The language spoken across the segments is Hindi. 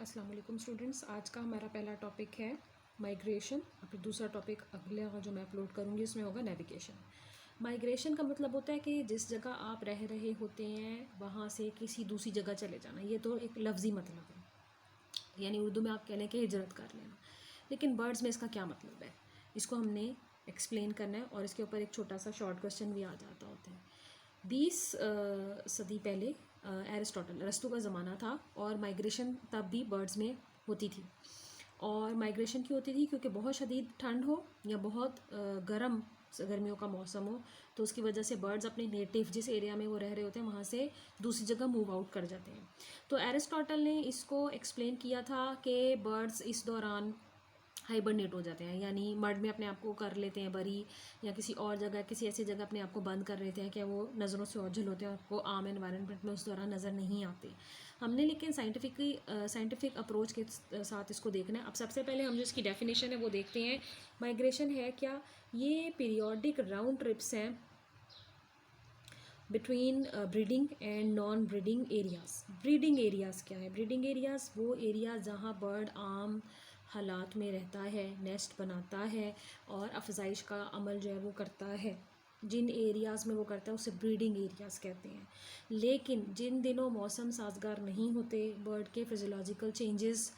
अस्सलाम वालेकुम स्टूडेंट्स। आज का हमारा पहला टॉपिक है माइग्रेशन। और फिर दूसरा टॉपिक अगले जो मैं अपलोड करूँगी उसमें होगा नेविगेशन। माइग्रेशन का मतलब होता है कि जिस जगह आप रह रहे होते हैं वहाँ से किसी दूसरी जगह चले जाना। ये तो एक लफ्ज़ी मतलब है, यानी उर्दू में आप कह लें कि हिजरत कर लेना। लेकिन बर्ड्स में इसका क्या मतलब है, इसको हमने एक्सप्लेन करना है और इसके ऊपर एक छोटा सा शॉर्ट क्वेश्चन भी आ जाता होता है। 20 सदी पहले एरिस्टोटल अरस्तू का ज़माना था और माइग्रेशन तब भी बर्ड्स में होती थी। और माइग्रेशन क्यों होती थी? क्योंकि बहुत शदीद ठंड हो या बहुत गर्म गर्मियों का मौसम हो, तो उसकी वजह से बर्ड्स अपने नेटिव जिस एरिया में वो रह रहे होते हैं वहाँ से दूसरी जगह मूव आउट कर जाते हैं। तो एरिस्टोटल ने इसको एक्सप्लेन किया था कि बर्ड्स इस दौरान हाइबरनेट हो जाते हैं, यानी मड में अपने आप को कर लेते हैं बरी, या किसी और जगह किसी ऐसी जगह अपने आप को बंद कर लेते हैं कि वो नज़रों से ओझल होते हैं और वो आम एनवायरनमेंट में उस दौरान नज़र नहीं आते। हमने लेकिन साइंटिफिक अप्रोच के साथ इसको देखना है। अब सबसे पहले हम जो इसकी डेफिनेशन है वो देखते हैं। माइग्रेशन है क्या? ये पीरियोडिक राउंड ट्रिप्स हैं between breeding and non breeding areas. Breeding areas क्या है? ब्रीडिंग एरियाज़ वो एरिया जहाँ बर्ड आम हालात में रहता है, नेस्ट बनाता है और अफजाइश का अमल जो है वो करता है। जिन एरियाज़ में वो करता है उसे ब्रीडिंग एरियाज़ कहते हैं। लेकिन जिन दिनों मौसम साजगार नहीं होते, बर्ड के फिज़ियोलॉजिकल चेंजेस,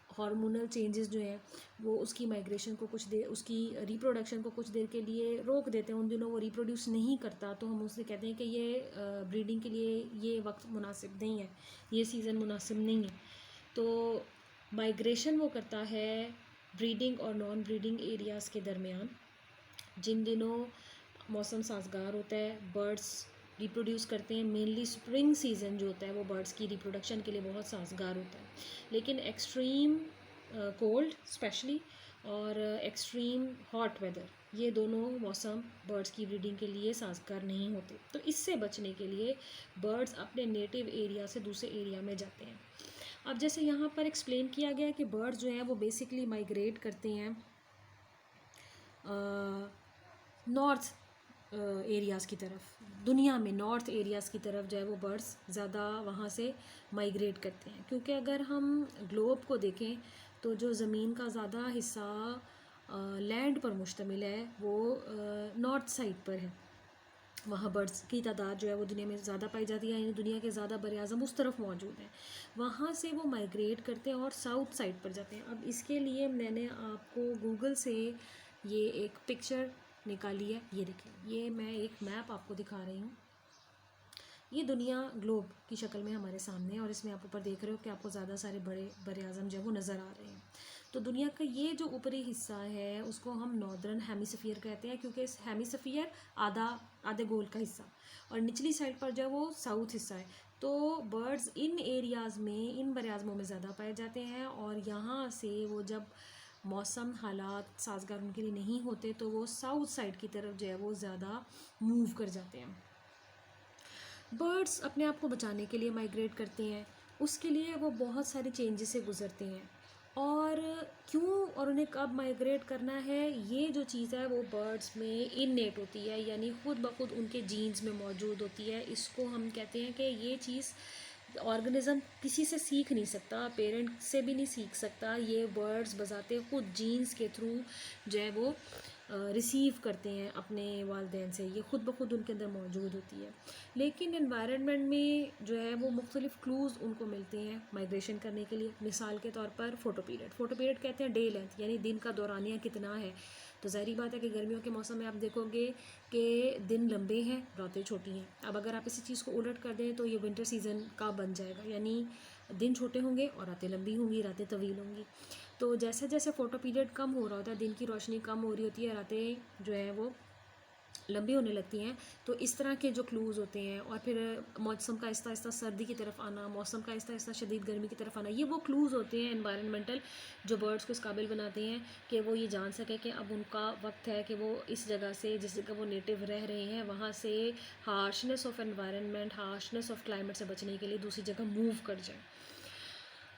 हार्मोनल चेंजेस जो हैं वो उसकी माइग्रेशन को कुछ देर, उसकी रिप्रोडक्शन को कुछ देर के लिए रोक देते हैं, उन दिनों वो रिप्रोड्यूस नहीं करता, तो हम उससे कहते हैं कि ये ब्रीडिंग के लिए ये वक्त मुनासिब नहीं है, ये सीज़न मुनासिब नहीं है। तो माइग्रेशन वो करता है ब्रीडिंग और नॉन ब्रीडिंग एरियाज़ के दरमियान। जिन दिनों मौसम साजगार होता है, बर्ड्स रिप्रोड्यूस करते हैं। मेनली स्प्रिंग सीज़न जो होता है वो बर्ड्स की रिप्रोडक्शन के लिए बहुत साजगार होता है। लेकिन एक्सट्रीम कोल्ड स्पेशली और एक्सट्रीम हॉट वेदर, ये दोनों मौसम बर्ड्स की ब्रीडिंग के लिए साजगार नहीं होते। तो इससे बचने के लिए बर्ड्स अपने नेटिव एरिया से दूसरे एरिया में जाते हैं। अब जैसे यहाँ पर एक्सप्लेन किया गया है कि बर्ड्स जो हैं वो बेसिकली माइग्रेट करते हैं नॉर्थ एरियाज़ की तरफ। दुनिया में नॉर्थ एरियाज़ की तरफ जो है वो बर्ड्स ज़्यादा वहाँ से माइग्रेट करते हैं, क्योंकि अगर हम ग्लोब को देखें तो जो ज़मीन का ज़्यादा हिस्सा लैंड पर मुश्तमिल है वो नॉर्थ साइड पर है। वहाँ बर्ड्स की तादाद जो है वो दुनिया में ज़्यादा पाई जाती है, यानी दुनिया के ज़्यादा बर-ए-आज़म उस तरफ मौजूद हैं। वहाँ से वो माइग्रेट करते हैं और साउथ साइड पर जाते हैं। अब इसके लिए मैंने आपको गूगल से ये एक पिक्चर निकाली है, ये देखिए, ये मैं एक मैप आपको दिखा रही हूँ। ये दुनिया ग्लोब की शक्ल में हमारे सामने है और इसमें आप ऊपर देख रहे हो कि आपको ज़्यादा सारे बड़े बर-ए-आज़म जो है वो नज़र आ रहे हैं। तो दुनिया का ये जो ऊपरी हिस्सा है उसको हम नॉर्दर्न हेमिस्फीयर कहते हैं, क्योंकि इस हेमिस्फीयर आधे गोल का हिस्सा, और निचली साइड पर जो है वो साउथ हिस्सा है। तो बर्ड्स इन एरियाज़ में, इन बर-ए-आज़मों में ज़्यादा पाए जाते हैं और यहाँ से वो जब मौसम हालात साजगार उनके लिए नहीं होते तो वो साउथ साइड की तरफ जो है वो ज़्यादा मूव कर जाते हैं। बर्ड्स अपने आप को बचाने के लिए माइग्रेट करते हैं, उसके लिए वो बहुत सारे चेंजेस से गुज़रते हैं। और क्यों और उन्हें कब माइग्रेट करना है, ये जो चीज़ है वो बर्ड्स में इननेट होती है, यानी ख़ुद ब खुद उनके जीन्स में मौजूद होती है। इसको हम कहते हैं कि ये चीज़ ऑर्गेनिज़म किसी से सीख नहीं सकता, पेरेंट से भी नहीं सीख सकता। ये बर्ड्स बजाते खुद जीन्स के थ्रू जो है वो रिसीव करते हैं अपने वालिदैन से, ये ख़ुद ब खुद उनके अंदर मौजूद होती है। लेकिन एनवायरनमेंट में जो है वो मुख्तलिफ़ क्लूज़ उनको मिलते हैं माइग्रेशन करने के लिए। मिसाल के तौर पर फ़ोटो पीरियड कहते हैं डे लेंथ, यानी दिन का दौरानिया कितना है। तो ज़ाहिर बात है कि गर्मियों के मौसम में आप देखोगे कि दिन लंबे हैं, रातें छोटी हैं। अब अगर आप इसी चीज़ को उलट कर दें तो ये विंटर सीज़न का बन जाएगा, यानी दिन छोटे होंगे और रातें लंबी होंगी, रातें तवील होंगी। तो जैसे जैसे फ़ोटो पीरियड कम हो रहा होता है, दिन की रोशनी कम हो रही होती है, रातें जो है वो लंबी होने लगती हैं। तो इस तरह के जो क्लूज़ होते हैं, और फिर मौसम का आहिस्ता आहिस्ता सर्दी की तरफ आना, मौसम का आहिस्ता आहिस्ता शदीद गर्मी की तरफ आना, ये वो क्लूज़ होते हैं एनवायरनमेंटल जो बर्ड्स को इस काबिल बनाते हैं कि वो ये जान सकें कि अब उनका वक्त है कि वो इस जगह से, जिस जगह वो नेटिव रह रहे हैं, वहाँ से harshness of environment, harshness of climate से बचने के लिए दूसरी जगह मूव कर जाएँ।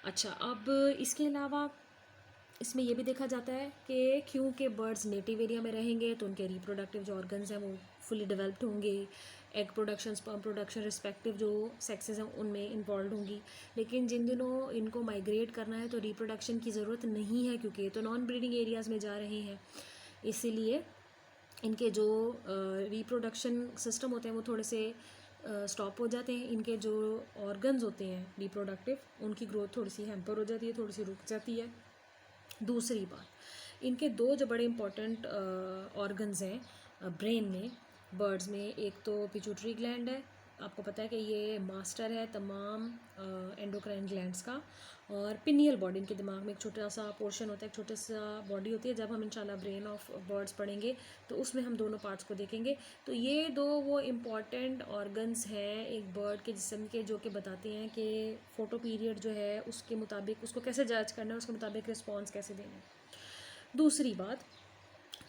अच्छा, अब इसके अलावा इसमें ये भी देखा जाता है कि क्योंकि बर्ड्स नेटिव एरिया में रहेंगे तो उनके रिप्रोडक्टिव जो ऑर्गन्स हैं वो फुली डेवलप्ड होंगे, egg production sperm production respective जो सेक्सेस हैं उनमें इन्वॉल्व होंगी। लेकिन जिन दिनों इनको माइग्रेट करना है तो रिप्रोडक्शन की ज़रूरत नहीं है, क्योंकि ये तो नॉन ब्रीडिंग एरियाज़ में जा रहे हैं। इसीलिए इनके जो रिप्रोडक्शन सिस्टम होते हैं वो थोड़े से स्टॉप हो जाते हैं। इनके जो ऑर्गन्स होते हैं रिप्रोडक्टिव उनकी ग्रोथ थोड़ी सी हैम्पर हो जाती है, थोड़ी सी रुक जाती है। दूसरी बात, इनके दो जो बड़े इंपॉर्टेंट ऑर्गन्स हैं ब्रेन में, बर्ड्स में, एक तो पिट्यूटरी ग्लैंड है, आपको पता है कि ये मास्टर है तमाम एंडोक्राइन ग्लैंड्स का, और पिनियल बॉडी, इनके दिमाग में एक छोटा सा पोर्शन होता है, एक छोटा सा बॉडी होती है। जब हम इंशाल्लाह ब्रेन ऑफ बर्ड्स पढ़ेंगे तो उसमें हम दोनों पार्ट्स को देखेंगे। तो ये दो वो इम्पॉर्टेंट ऑर्गन्स हैं एक बर्ड के जिस्म के, जो कि बताते हैं कि फ़ोटो पीरियड जो है उसके मुताबिक उसको कैसे जज करना है, उसके मुताबिक रिस्पॉन्स कैसे देना है। दूसरी बात,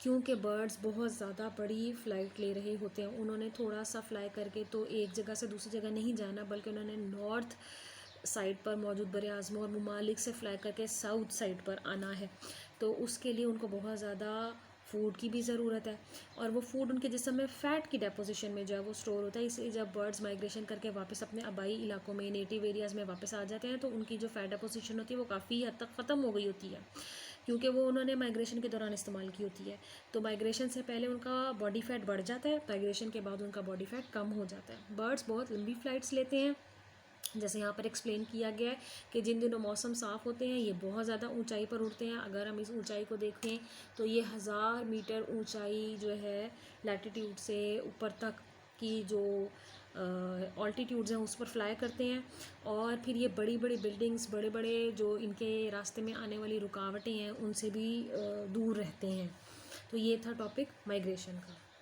क्योंकि बर्ड्स बहुत ज़्यादा बड़ी फ़्लाइट ले रहे होते हैं, उन्होंने थोड़ा सा फ्लाई करके तो एक जगह से दूसरी जगह नहीं जाना, बल्कि उन्होंने नॉर्थ साइड पर मौजूद बर आज़मों और ममालिक से फ्लाई करके साउथ साइड पर आना है। तो उसके लिए उनको बहुत ज़्यादा फूड की भी ज़रूरत है, और वो फूड उनके जिस्म में फ़ैट की डेपोजिशन में जो है वो स्टोर होता है। इसलिए जब बर्ड्स माइग्रेशन करके वापस अपने आबाई इलाकों में, नेटिव एरियाज़ में वापस आ जाते हैं तो उनकी जो फ़ैट डेपोजिशन होती है वो काफ़ी हद तक ख़त्म हो गई होती है, क्योंकि वो उन्होंने माइग्रेशन के दौरान इस्तेमाल की होती है। तो माइग्रेशन से पहले उनका बॉडी फैट बढ़ जाता है, माइग्रेशन के बाद उनका बॉडी फैट कम हो जाता है। बर्ड्स बहुत लंबी फ़्लाइट्स लेते हैं, जैसे यहाँ पर एक्सप्लेन किया गया है कि जिन दिनों मौसम साफ़ होते हैं ये बहुत ज़्यादा ऊंचाई पर उड़ते हैं। अगर हम इस ऊंचाई को देखें तो ये 1000 मीटर ऊंचाई जो है लैटिट्यूड से ऊपर तक की जो ऑल्टीट्यूड्स हैं उस पर फ्लाई करते हैं, और फिर ये बड़ी बड़ी बिल्डिंग्स, बड़े बड़े जो इनके रास्ते में आने वाली रुकावटें हैं उनसे भी दूर रहते हैं। तो ये था टॉपिक माइग्रेशन का।